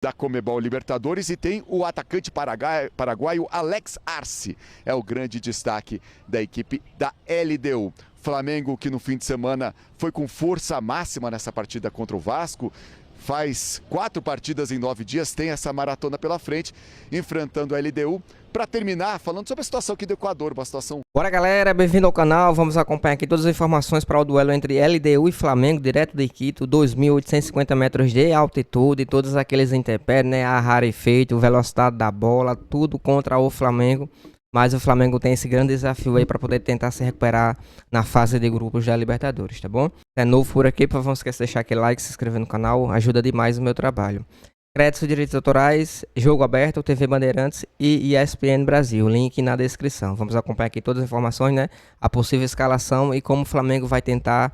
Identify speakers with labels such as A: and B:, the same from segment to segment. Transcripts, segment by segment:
A: da Conmebol Libertadores e tem o atacante paraguaio Alex Arce. É o grande destaque da equipe da LDU. Flamengo que no fim de semana foi com força máxima nessa partida contra o Vasco. Faz 4 partidas em 9 dias, tem essa maratona pela frente, enfrentando a LDU. Para terminar, falando sobre a situação aqui do Equador, uma situação...
B: Bora galera, bem-vindo ao canal, vamos acompanhar aqui todas as informações para o duelo entre LDU e Flamengo, direto de Quito, 2.850 metros de altitude, todos aqueles intempéries, né, a rarefeito, velocidade da bola, tudo contra o Flamengo. Mas o Flamengo tem esse grande desafio aí para poder tentar se recuperar na fase de grupos da Libertadores, tá bom? É novo por aqui, por favor, não esqueça de deixar aquele like, se inscrever no canal, ajuda demais o meu trabalho. Créditos e direitos autorais, Jogo Aberto, TV Bandeirantes e ESPN Brasil, link na descrição. Vamos acompanhar aqui todas as informações, né? A possível escalação e como o Flamengo vai tentar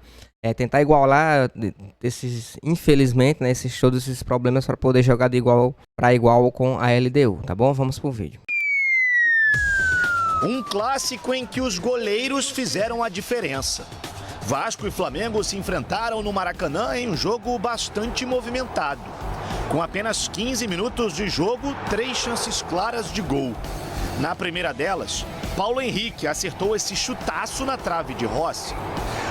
B: igualar infelizmente, né, todos esses problemas para poder jogar de igual para igual com a LDU, tá bom? Vamos pro vídeo.
C: Um clássico em que os goleiros fizeram a diferença. Vasco e Flamengo se enfrentaram no Maracanã em um jogo bastante movimentado. Com apenas 15 minutos de jogo, 3 chances claras de gol. Na primeira delas, Paulo Henrique acertou esse chutaço na trave de Rossi.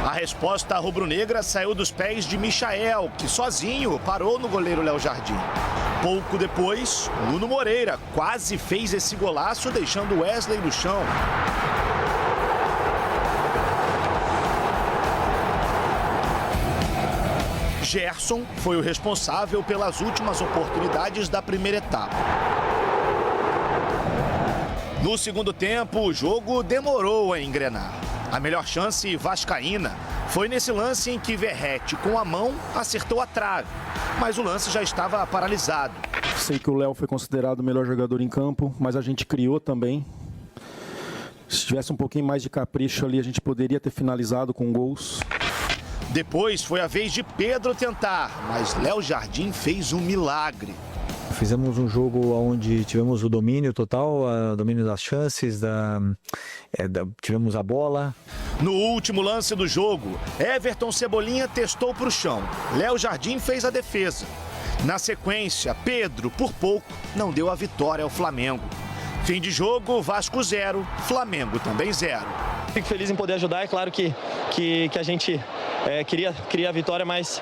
C: A resposta rubro-negra saiu dos pés de Michael, que sozinho parou no goleiro Léo Jardim. Pouco depois, Nuno Moreira quase fez esse golaço, deixando Wesley no chão. Gerson foi o responsável pelas últimas oportunidades da primeira etapa. No segundo tempo, o jogo demorou a engrenar. A melhor chance vascaína foi nesse lance em que Verratti, com a mão, acertou a trave, mas o lance já estava paralisado.
D: Sei que o Léo foi considerado o melhor jogador em campo, mas a gente criou também. Se tivesse um pouquinho mais de capricho ali, a gente poderia ter finalizado com gols.
C: Depois foi a vez de Pedro tentar, mas Léo Jardim fez um milagre.
E: Fizemos um jogo onde tivemos o domínio total, o domínio das chances, tivemos a bola.
C: No último lance do jogo, Everton Cebolinha testou para o chão. Léo Jardim fez a defesa. Na sequência, Pedro, por pouco, não deu a vitória ao Flamengo. Fim de jogo, Vasco 0, Flamengo também 0.
F: Fico feliz em poder ajudar, é claro que a gente queria a vitória, mas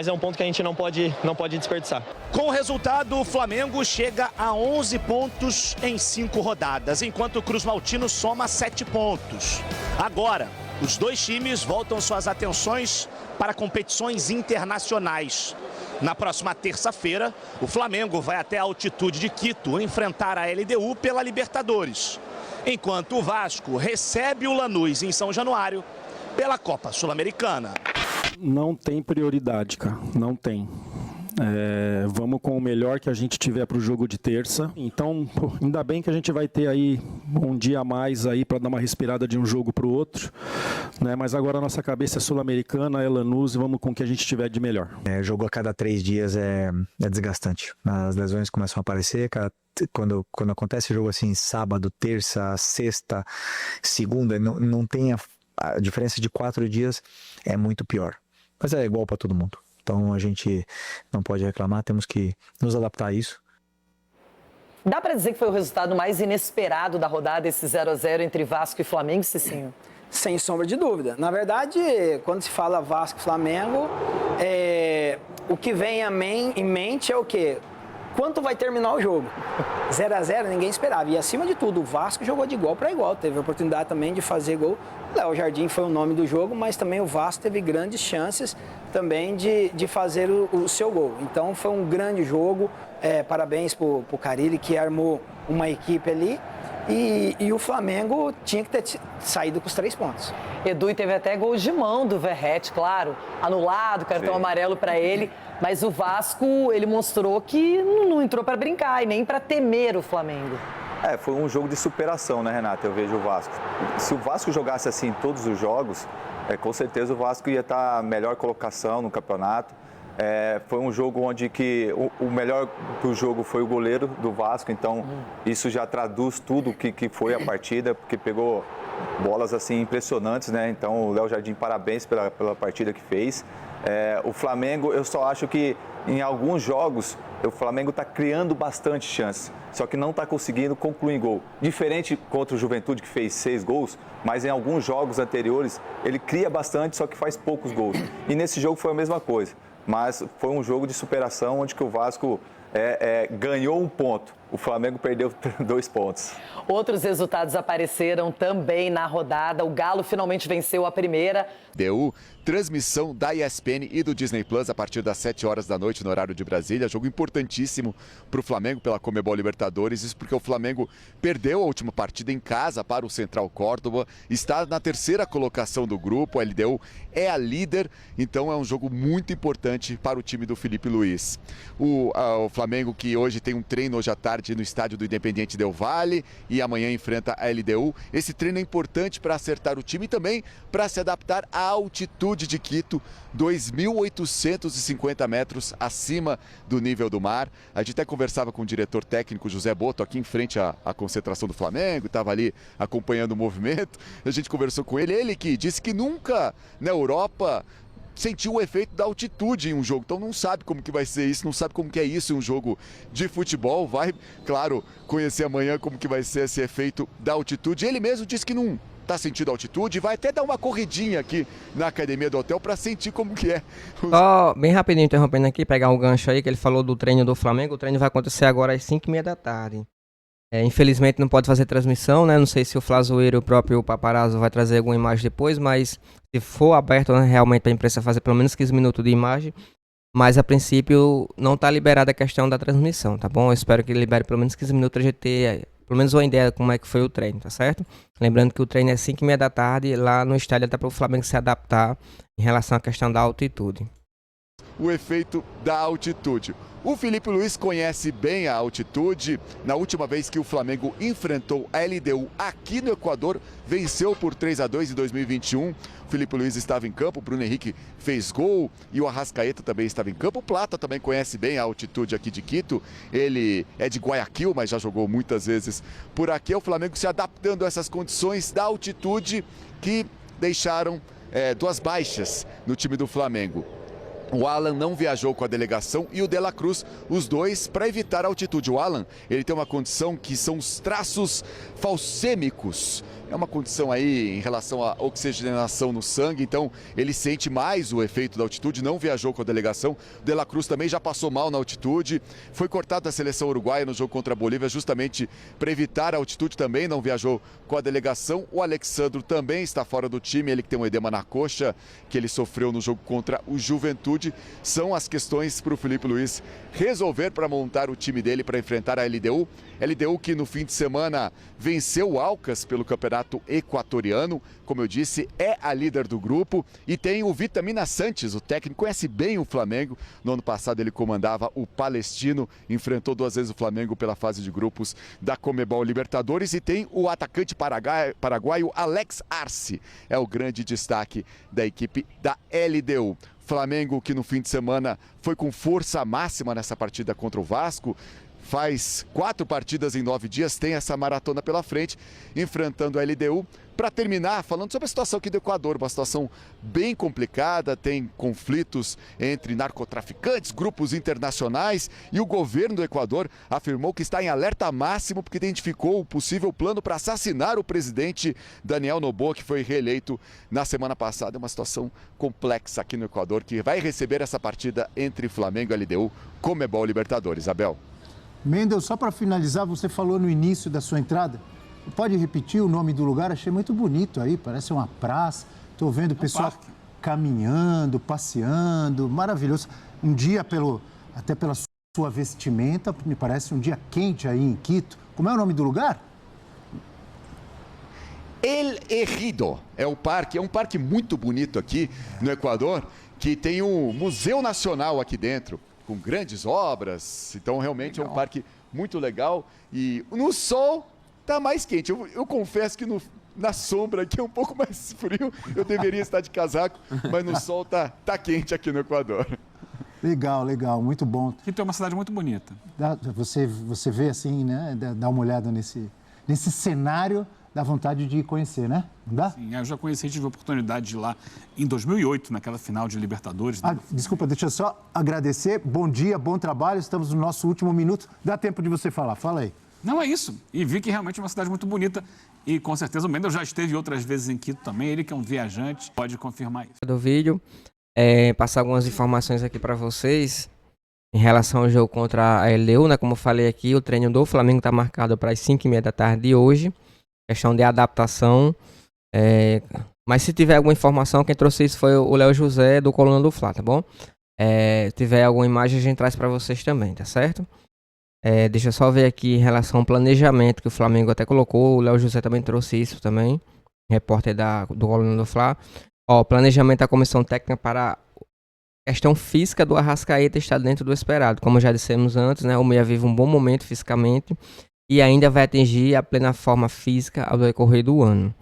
F: é um ponto que a gente não pode desperdiçar.
C: Com o resultado, o Flamengo chega a 11 pontos em 5 rodadas, enquanto o Cruz Maltino soma 7 pontos. Agora, os dois times voltam suas atenções para competições internacionais. Na próxima terça-feira, o Flamengo vai até a altitude de Quito enfrentar a LDU pela Libertadores, enquanto o Vasco recebe o Lanús em São Januário pela Copa Sul-Americana.
D: Não tem prioridade, cara. Não tem. Vamos com o melhor que a gente tiver para o jogo de terça. Então, ainda bem que a gente vai ter aí um dia a mais aí para dar uma respirada de um jogo para o outro, né? Mas agora a nossa cabeça é sul-americana, é Lanús, e vamos com o que a gente tiver de melhor.
E: Jogo a cada 3 dias é desgastante. As lesões começam a aparecer, quando acontece jogo assim, sábado, terça, sexta, segunda, não tem a diferença de 4 dias, é muito pior. Mas é igual para todo mundo. Então a gente não pode reclamar, temos que nos adaptar a isso.
G: Dá para dizer que foi o resultado mais inesperado da rodada, esse 0-0 entre Vasco e Flamengo, Cicinho?
H: Sem sombra de dúvida. Na verdade, quando se fala Vasco e Flamengo, o que vem em mente é o quê? Quanto vai terminar o jogo? 0-0 ninguém esperava. E acima de tudo, o Vasco jogou de igual para igual. Teve a oportunidade também de fazer gol. Léo Jardim foi o nome do jogo, mas também o Vasco teve grandes chances também de fazer o seu gol. Então foi um grande jogo. Parabéns para o Carille, que armou uma equipe ali. E o Flamengo tinha que ter saído com os 3 pontos.
G: Edu, e teve até gols de mão do Verratti, claro, anulado, cartão amarelo para ele. Mas o Vasco, ele mostrou que não entrou para brincar e nem para temer o Flamengo.
I: Foi um jogo de superação, né, Renata? Eu vejo o Vasco. Se o Vasco jogasse assim em todos os jogos, com certeza o Vasco ia estar a melhor colocação no campeonato. Foi um jogo onde o melhor do jogo foi o goleiro do Vasco, então isso já traduz tudo o que foi a partida, porque pegou bolas assim impressionantes, né? Então o Léo Jardim, parabéns pela partida que fez. O Flamengo, eu só acho que em alguns jogos o Flamengo está criando bastante chance, só que não está conseguindo concluir em gol. Diferente contra o Juventude, que fez 6 gols, mas em alguns jogos anteriores ele cria bastante, só que faz poucos gols. E nesse jogo foi a mesma coisa, mas foi um jogo de superação onde que o Vasco ganhou um ponto. O Flamengo perdeu 2 pontos.
G: Outros resultados apareceram também na rodada. O Galo finalmente venceu a primeira.
A: Deu transmissão da ESPN e do Disney Plus a partir das 7 horas da noite no horário de Brasília. Jogo importantíssimo para o Flamengo pela Conmebol Libertadores. Isso porque o Flamengo perdeu a última partida em casa para o Central Córdoba. Está na 3ª colocação do grupo. A LDU é a líder. Então é um jogo muito importante para o time do Felipe Luiz. O Flamengo, que hoje tem um treino hoje à tarde no estádio do Independiente Del Valle e amanhã enfrenta a LDU. Esse treino é importante para acertar o time e também para se adaptar à altitude de Quito, 2.850 metros acima do nível do mar. A gente até conversava com o diretor técnico José Boto aqui em frente à concentração do Flamengo, estava ali acompanhando o movimento. A gente conversou com ele que disse que nunca na Europa sentiu o efeito da altitude em um jogo, então não sabe como que vai ser isso, não sabe como que é isso em um jogo de futebol. Vai, claro, conhecer amanhã como que vai ser esse efeito da altitude. Ele mesmo disse que não está sentindo altitude, vai até dar uma corridinha aqui na academia do hotel para sentir como que é.
B: Só bem rapidinho interrompendo aqui, pegar um gancho aí que ele falou do treino do Flamengo. O treino vai acontecer agora às 5h30 da tarde. Infelizmente não pode fazer transmissão, né? Não sei se o Flazoeiro e o próprio Paparazzo vai trazer alguma imagem depois, mas se for aberto, né, realmente a imprensa fazer pelo menos 15 minutos de imagem. Mas a princípio não está liberada a questão da transmissão, tá bom? Eu espero que libere pelo menos 15 minutos para a gente ter pelo menos uma ideia de como é que foi o treino, tá certo? Lembrando que o treino é 5h30 da tarde lá no estádio, até para o Flamengo se adaptar em relação à questão da altitude.
A: O efeito da altitude. O Felipe Luiz conhece bem a altitude. Na última vez que o Flamengo enfrentou a LDU aqui no Equador, venceu por 3-2 em 2021. O Felipe Luiz estava em campo, o Bruno Henrique fez gol e o Arrascaeta também estava em campo. O Plata também conhece bem a altitude aqui de Quito. Ele é de Guayaquil, mas já jogou muitas vezes por aqui. O Flamengo se adaptando a essas condições da altitude que deixaram 2 baixas no time do Flamengo. O Alan não viajou com a delegação e o De La Cruz, os dois para evitar a altitude. O Alan, ele tem uma condição que são os traços falcêmicos. É uma condição aí em relação à oxigenação no sangue, então ele sente mais o efeito da altitude, não viajou com a delegação. O De La Cruz também já passou mal na altitude, foi cortado da seleção uruguaia no jogo contra a Bolívia justamente para evitar a altitude, também não viajou com a delegação. O Alexandro também está fora do time, ele que tem um edema na coxa, que ele sofreu no jogo contra o Juventude. São as questões para o Felipe Luiz resolver para montar o time dele para enfrentar a LDU. LDU que no fim de semana venceu o Alcas pelo campeonato equatoriano, como eu disse, é a líder do grupo e tem o Vitamina Sanches, o técnico conhece bem o Flamengo. No ano passado ele comandava o Palestino, enfrentou 2 vezes o Flamengo pela fase de grupos da Conmebol Libertadores e tem o atacante paraguaio Alex Arce, é o grande destaque da equipe da LDU. Flamengo que no fim de semana foi com força máxima nessa partida contra o Vasco. Faz 4 partidas em 9 dias, tem essa maratona pela frente, enfrentando a LDU. Para terminar, falando sobre a situação aqui do Equador, uma situação bem complicada, tem conflitos entre narcotraficantes, grupos internacionais e o governo do Equador afirmou que está em alerta máximo porque identificou o possível plano para assassinar o presidente Daniel Noboa, que foi reeleito na semana passada. É uma situação complexa aqui no Equador, que vai receber essa partida entre Flamengo e LDU, Conmebol Libertadores. Abel.
J: Mendel, só para finalizar, você falou no início da sua entrada, pode repetir o nome do lugar? Achei muito bonito aí, parece uma praça, estou vendo o pessoal caminhando, passeando, maravilhoso. Um dia, até pela sua vestimenta, me parece um dia quente aí em Quito. Como é o nome do lugar?
A: El Ejido é o parque, é um parque muito bonito aqui no Equador, que tem um Museu Nacional aqui dentro, com grandes obras, então realmente é um parque muito legal e no sol tá mais quente. Eu confesso que na sombra aqui é um pouco mais frio, eu deveria estar de casaco, mas no sol tá quente aqui no Equador.
J: Legal, legal, muito bom.
K: Quito é uma cidade muito bonita.
J: Você vê assim, né, dá uma olhada nesse cenário dá vontade de conhecer, né? Não dá?
K: Sim, eu já conheci, tive a oportunidade de ir lá em 2008, naquela final de Libertadores.
J: Ah, desculpa, deixa eu só agradecer. Bom dia, bom trabalho. Estamos no nosso último minuto. Dá tempo de você falar. Fala aí.
K: Não, é isso. E vi que realmente é uma cidade muito bonita. E com certeza o Mendel já esteve outras vezes em Quito também. Ele que é um viajante, pode confirmar isso.
B: Do vídeo, passar algumas informações aqui para vocês em relação ao jogo contra a LDU, né? Como eu falei aqui, o treino do Flamengo está marcado para as 5h30 da tarde de hoje. Questão de adaptação. Mas se tiver alguma informação, quem trouxe isso foi o Léo José do Coluna do Fla, tá bom? Se tiver alguma imagem, a gente traz para vocês também, tá certo? Deixa eu só ver aqui em relação ao planejamento que o Flamengo até colocou. O Léo José também trouxe isso também, repórter do Coluna do Fla. Ó, planejamento da comissão técnica para a questão física do Arrascaeta está dentro do esperado. Como já dissemos antes, né, o Meia vive um bom momento fisicamente e ainda vai atingir a plena forma física ao decorrer do ano.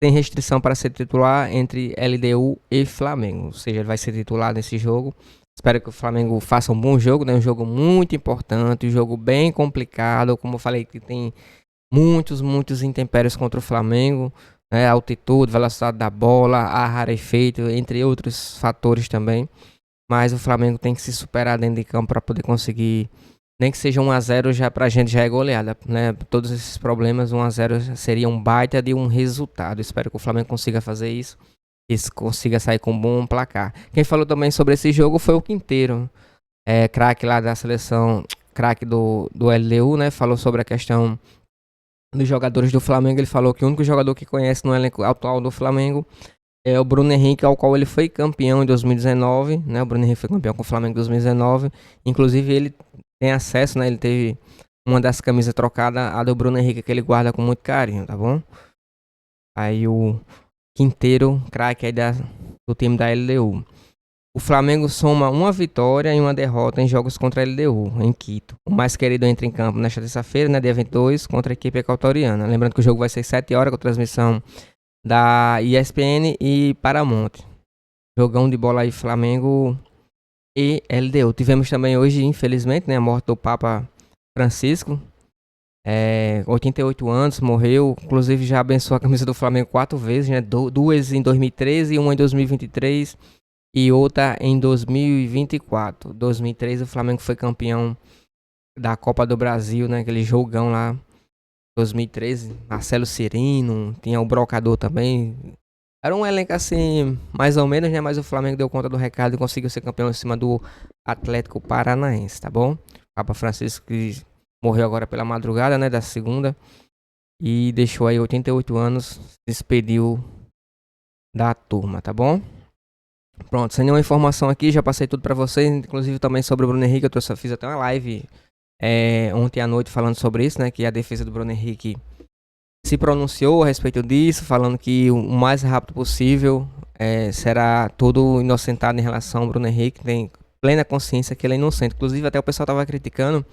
B: Tem restrição para ser titular entre LDU e Flamengo, ou seja, ele vai ser titular nesse jogo. Espero que o Flamengo faça um bom jogo, né? Um jogo muito importante, um jogo bem complicado, como eu falei, que tem muitos intempéries contra o Flamengo, né? Altitude, velocidade da bola, ar rarefeito, entre outros fatores também. Mas o Flamengo tem que se superar dentro de campo para poder conseguir, nem que seja 1-0, já pra gente já é goleada, né? Todos esses problemas, 1-0 seria um baita de um resultado. Espero que o Flamengo consiga fazer isso e consiga sair com um bom placar. Quem falou também sobre esse jogo foi o Quinteiro, craque lá da seleção, craque do LDU, né? Falou sobre a questão dos jogadores do Flamengo. Ele falou que o único jogador que conhece no elenco atual do Flamengo é o Bruno Henrique, ao qual ele foi campeão em 2019, né? O Bruno Henrique foi campeão com o Flamengo em 2019. Inclusive ele tem acesso, né? Ele teve uma das camisas trocadas, a do Bruno Henrique, que ele guarda com muito carinho, tá bom? Aí o Quinteiro, craque aí do time da LDU. O Flamengo soma uma vitória e uma derrota em jogos contra a LDU, em Quito. O mais querido entra em campo nesta terça-feira, né, dia 22, contra a equipe equatoriana. Lembrando que o jogo vai ser 7 horas, com transmissão da ESPN e Paramount. Jogão de bola aí, Flamengo e LDU. Tivemos também hoje, infelizmente, né, a morte do Papa Francisco. 88 anos, morreu. Inclusive já abençoou a camisa do Flamengo 4 vezes, né? Duas em 2013, uma em 2023 e outra em 2024. 2003 o Flamengo foi campeão da Copa do Brasil, né? Aquele jogão lá. 2013, Marcelo Cirino, tinha o Brocador também. Era um elenco assim, mais ou menos, né? Mas o Flamengo deu conta do recado e conseguiu ser campeão em cima do Atlético Paranaense, tá bom? Papa Francisco, que morreu agora pela madrugada, né, da segunda, e deixou aí 88 anos, se despediu da turma, tá bom? Pronto, sem nenhuma informação aqui, já passei tudo pra vocês, inclusive também sobre o Bruno Henrique. Fiz até uma live ontem à noite falando sobre isso, né, que a defesa do Bruno Henrique se pronunciou a respeito disso, falando que o mais rápido possível será tudo inocentado em relação ao Bruno Henrique, tem plena consciência que ele é inocente. Inclusive até o pessoal tava criticando,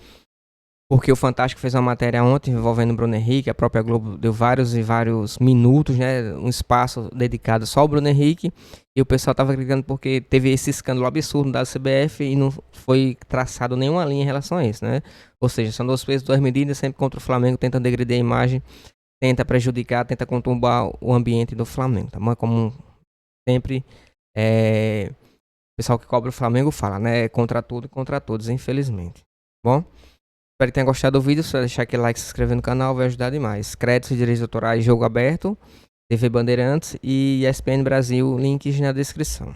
B: porque o Fantástico fez uma matéria ontem envolvendo o Bruno Henrique, a própria Globo deu vários minutos, né, um espaço dedicado só ao Bruno Henrique, e o pessoal estava criticando porque teve esse escândalo absurdo da CBF e não foi traçado nenhuma linha em relação a isso, né? Ou seja, são dois pesos, duas medidas, sempre contra o Flamengo, tentando degradar a imagem, tenta prejudicar, tenta conturbar o ambiente do Flamengo, tá bom? Como sempre, o pessoal que cobra o Flamengo fala, né? Contra tudo e contra todos, infelizmente, tá bom? Espero que tenha gostado do vídeo. Se você deixar aquele like e se inscrever no canal, vai ajudar demais. Créditos e direitos autorais, jogo aberto, TV Bandeirantes e ESPN Brasil, links na descrição.